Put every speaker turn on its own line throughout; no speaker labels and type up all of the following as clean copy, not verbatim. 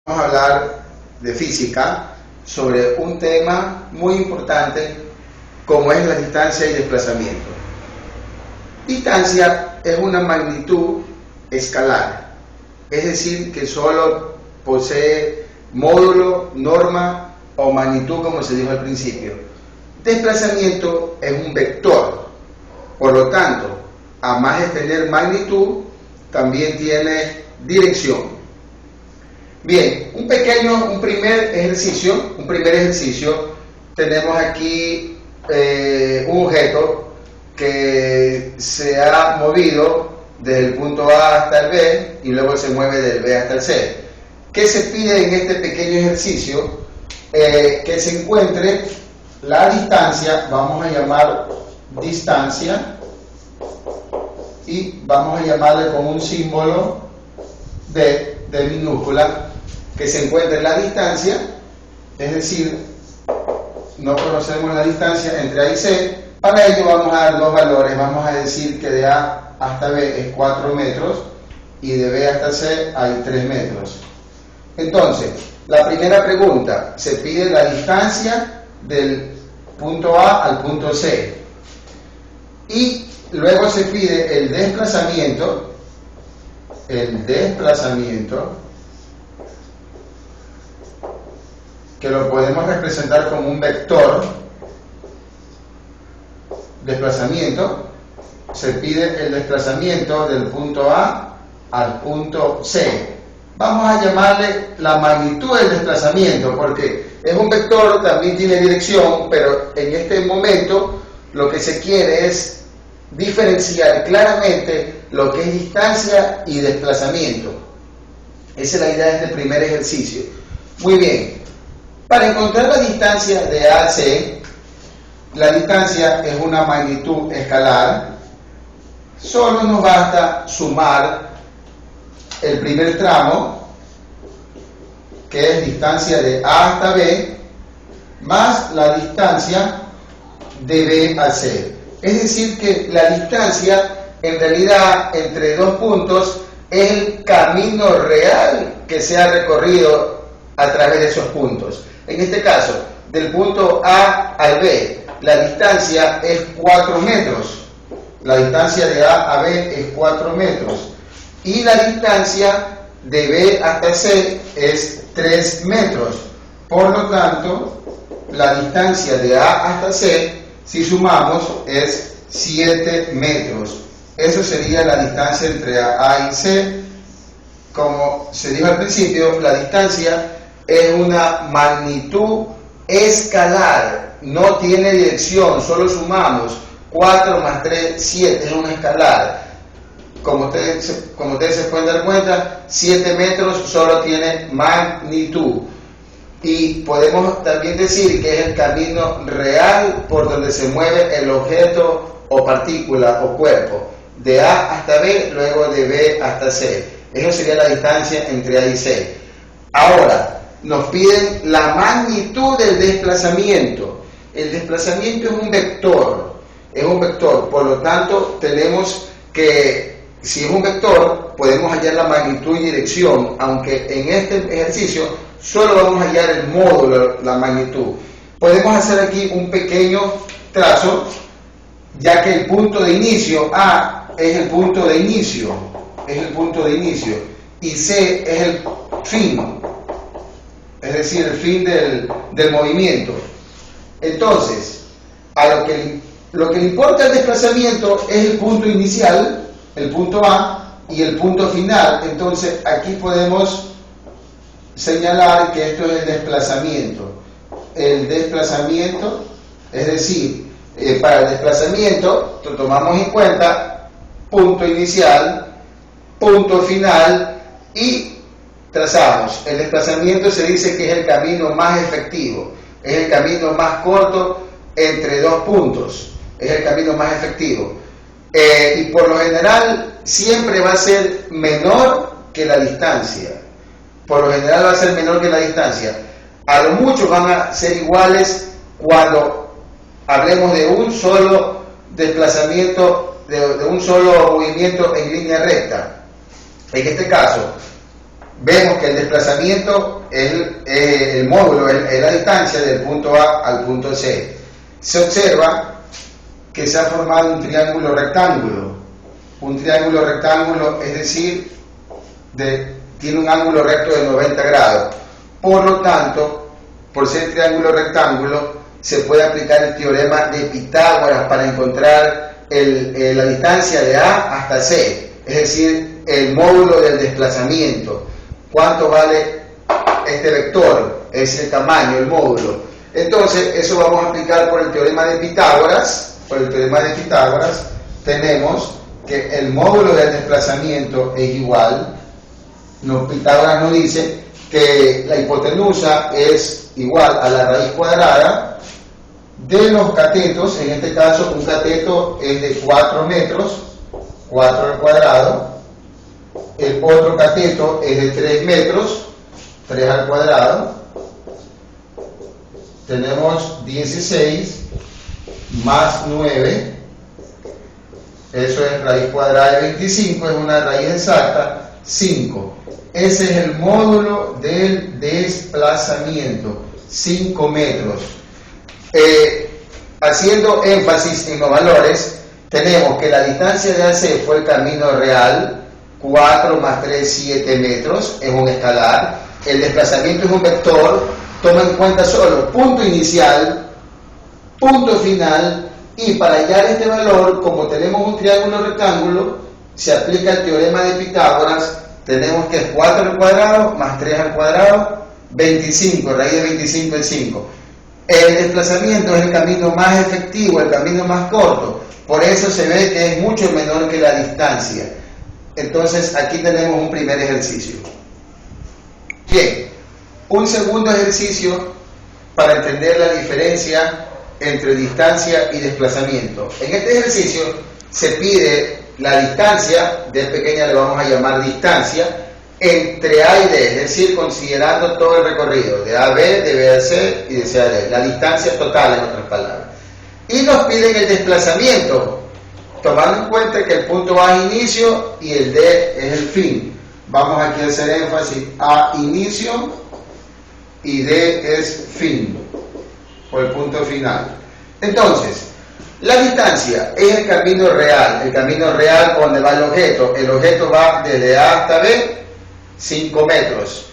Vamos a hablar de física sobre un tema muy importante como es la distancia y desplazamiento. Distancia es una magnitud escalar, es decir, que solo posee módulo, norma o magnitud, como se dijo al principio. Desplazamiento es un vector, por lo tanto, a más de tener magnitud, también tiene dirección. Bien, un primer ejercicio, tenemos aquí un objeto que se ha movido del punto A hasta el B y luego se mueve del B hasta el C. ¿Qué se pide en este pequeño ejercicio? Que se encuentre la distancia, vamos a llamar distancia, y vamos a llamarle con un símbolo de minúscula, que se encuentre la distancia, es decir, no conocemos la distancia entre A y C. Para ello vamos a dar dos valores, vamos a decir que de A hasta B es 4 metros y de B hasta C hay 3 metros. Entonces, la primera pregunta, se pide la distancia del punto A al punto C y luego se pide el desplazamiento que lo podemos representar como un vector. Desplazamiento, se pide el desplazamiento del punto A al punto C. Vamos a llamarle la magnitud del desplazamiento porque es un vector, también tiene dirección, pero en este momento lo que se quiere es diferenciar claramente lo que es distancia y desplazamiento. Esa es la idea de este primer ejercicio. Muy bien, para encontrar la distancia de A a C, la distancia es una magnitud escalar, solo nos basta sumar el primer tramo, que es distancia de A hasta B, más la distancia de B a C. Es decir que la distancia, en realidad, entre dos puntos, es el camino real que se ha recorrido a través de esos puntos. En este caso, del punto A al B, la distancia es 4 metros. La distancia de A a B es 4 metros. Y la distancia de B hasta C es 3 metros. Por lo tanto, la distancia de A hasta C, si sumamos, es 7 metros. Eso sería la distancia entre A y C. Como se dijo al principio, la distancia es una magnitud escalar, no tiene dirección, solo sumamos 4 más 3, 7, es un escalar. Como ustedes se pueden dar cuenta, 7 metros solo tiene magnitud. Y podemos también decir que es el camino real por donde se mueve el objeto o partícula o cuerpo, de A hasta B, luego de B hasta C. Eso sería la distancia entre A y C. Ahora, nos piden la magnitud del desplazamiento. El desplazamiento es un vector, por lo tanto tenemos que, si es un vector, podemos hallar la magnitud y dirección, aunque en este ejercicio solo vamos a hallar el módulo, la magnitud. Podemos hacer aquí un pequeño trazo, ya que el punto de inicio, A es el punto de inicio, y C es el fin, es decir, el fin del movimiento. Entonces, a lo que le importa el desplazamiento es el punto inicial, el punto A, y el punto final. Entonces, aquí podemos señalar que esto es el desplazamiento. El desplazamiento, es decir, para el desplazamiento tomamos en cuenta punto inicial, punto final y trazamos. El desplazamiento se dice que es el camino más efectivo, es el camino más corto entre dos puntos, es el camino más efectivo. Y por lo general siempre va a ser menor que la distancia. Por lo general va a ser menor que la distancia. A lo mucho van a ser iguales cuando hablemos de un solo desplazamiento, de un solo movimiento en línea recta. En este caso, vemos que el desplazamiento es el módulo, es la distancia del punto A al punto C. Se observa que se ha formado un triángulo rectángulo. Un triángulo rectángulo, es decir, tiene un ángulo recto de 90 grados. Por lo tanto, por ser triángulo rectángulo, se puede aplicar el teorema de Pitágoras para encontrar la distancia de A hasta C, es decir, el módulo del desplazamiento. ¿Cuánto vale este vector? Es decir, el tamaño, el módulo. Entonces, eso vamos a aplicar por el teorema de Pitágoras. Por el teorema de Pitágoras tenemos que el módulo del desplazamiento es igual. Pitágoras nos dice que la hipotenusa es igual a la raíz cuadrada de los catetos. En este caso, un cateto es de 4 metros, 4 al cuadrado. El otro cateto es de 3 metros, 3 al cuadrado. Tenemos 16 más 9, eso es raíz cuadrada de 25, es una raíz exacta, 5. Ese es el módulo del desplazamiento, 5 metros. Haciendo énfasis en los valores, tenemos que la distancia de AC fue el camino real, 4 más 3, 7 metros, es un escalar. El desplazamiento es un vector, toma en cuenta solo punto inicial, punto final, y para hallar este valor, como tenemos un triángulo rectángulo, se aplica el teorema de Pitágoras. Tenemos que es 4 al cuadrado más 3 al cuadrado, 25, raíz de 25 es 5. El desplazamiento es el camino más efectivo, el camino más corto, por eso se ve que es mucho menor que la distancia. Entonces aquí tenemos un primer ejercicio. Bien, un segundo ejercicio para entender la diferencia entre distancia y desplazamiento. En este ejercicio se pide la distancia, de pequeña le vamos a llamar distancia, entre A y D, es decir, considerando todo el recorrido, de A a B, de B a C y de C a D, la distancia total en otras palabras. Y nos piden el desplazamiento, tomando en cuenta que el punto A es inicio y el D es el fin. Vamos aquí a hacer énfasis, A inicio y D es fin, o el punto final. Entonces, la distancia es el camino real donde va el objeto va desde A hasta B, 5 metros.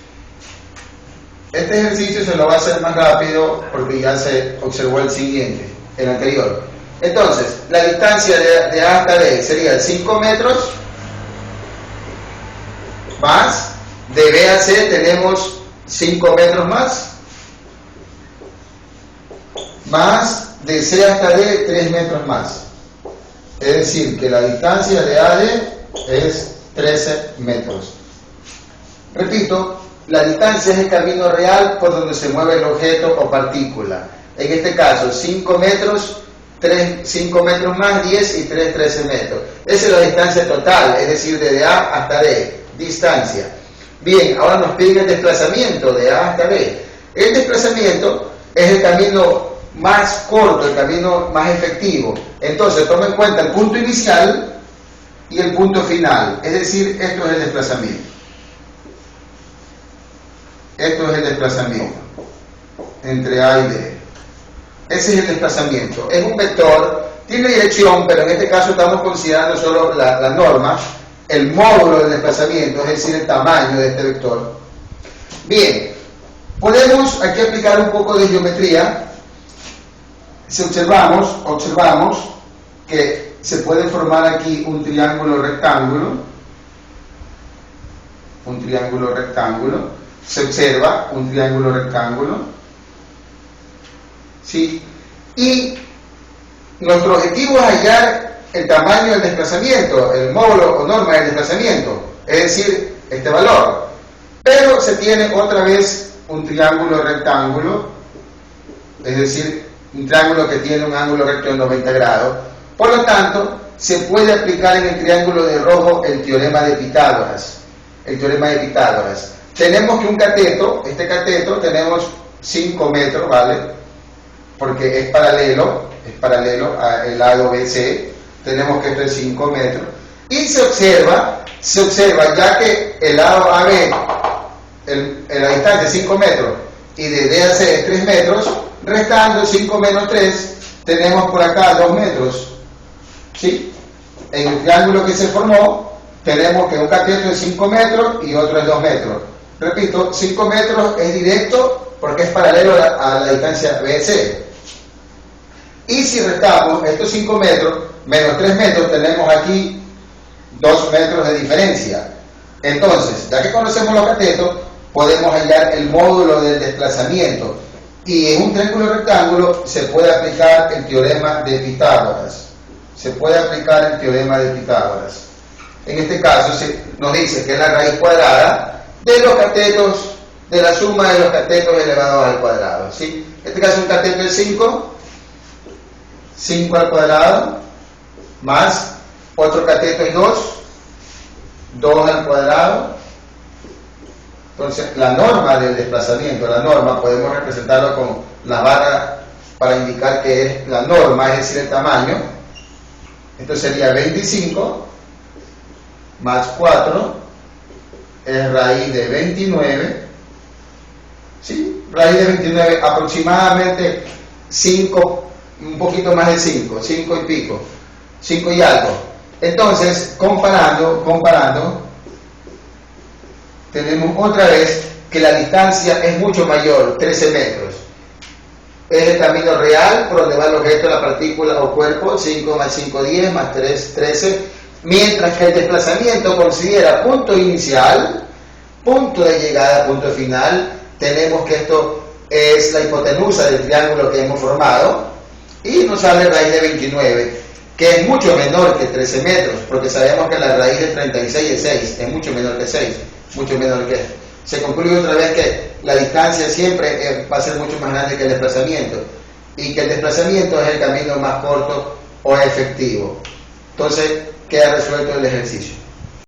Este ejercicio se lo va a hacer más rápido porque ya se observó el siguiente, el anterior. Entonces, la distancia de A hasta B sería 5 metros, más de B a C tenemos 5 metros más de C hasta D 3 metros más. Es decir, que la distancia de A a D es 13 metros. Repito, la distancia es el camino real por donde se mueve el objeto o partícula. En este caso, 5 metros, 5 metros más 10 y 3, 13 metros. Esa es la distancia total, es decir, desde A hasta D, distancia. Bien, ahora nos piden el desplazamiento de A hasta B. El desplazamiento es el camino más corto, el camino más efectivo. Entonces, toma en cuenta el punto inicial y el punto final. Es decir, esto es el desplazamiento. Esto es el desplazamiento entre A y D. Ese es el desplazamiento. Es un vector, tiene dirección, pero en este caso estamos considerando solo la norma, el módulo del desplazamiento, es decir, el tamaño de este vector. Bien, podemos aquí aplicar un poco de geometría. Si observamos que se puede formar aquí un triángulo rectángulo. Se observa un triángulo rectángulo. ¿Sí? Y nuestro objetivo es hallar el tamaño del desplazamiento, el módulo o norma del desplazamiento, es decir, este valor. Pero se tiene otra vez un triángulo rectángulo, es decir, un triángulo que tiene un ángulo recto de 90 grados. Por lo tanto, se puede aplicar en el triángulo de rojo el teorema de Pitágoras. Tenemos que un cateto, este cateto tenemos 5 metros, ¿vale? Porque es paralelo al lado BC. Tenemos que esto es 5 metros. Y se observa ya que el lado AB la distancia es 5 metros y de D a C es 3 metros, restando 5 menos 3, tenemos por acá 2 metros. ¿Sí? En el triángulo que se formó, tenemos que un cateto es 5 metros y otro es 2 metros. Repito, 5 metros es directo porque es paralelo a la distancia BC. Y si restamos estos 5 metros menos 3 metros, tenemos aquí 2 metros de diferencia. Entonces, ya que conocemos los catetos, podemos hallar el módulo del desplazamiento. Y en un triángulo rectángulo se puede aplicar el teorema de Pitágoras. Se puede aplicar el teorema de Pitágoras. En este caso nos dice que es la raíz cuadrada de los catetos, de la suma de los catetos elevados al cuadrado. ¿Sí? En este caso un cateto es 5 al cuadrado, más otro cateto es 2 al cuadrado. Entonces la norma del desplazamiento, la norma podemos representarlo con la barra para indicar que es la norma, es decir, el tamaño. Esto sería 25 más 4 es raíz de 29. ¿Sí? Raíz de 29, aproximadamente 5, un poquito más de 5 y pico, 5 y algo. Entonces, comparando, tenemos otra vez que la distancia es mucho mayor, 13 metros. Es el camino real por donde va el objeto, la partícula o cuerpo, 5 más 5, 10, más 3, 13. Mientras que el desplazamiento considera punto inicial, punto de llegada, punto final. Tenemos que esto es la hipotenusa del triángulo que hemos formado y nos sale raíz de 29, que es mucho menor que 13 metros, porque sabemos que la raíz de 36 es 6, es mucho menor que 6, mucho menor que... Se concluye otra vez que la distancia siempre va a ser mucho más grande que el desplazamiento y que el desplazamiento es el camino más corto o efectivo. Entonces queda resuelto el ejercicio.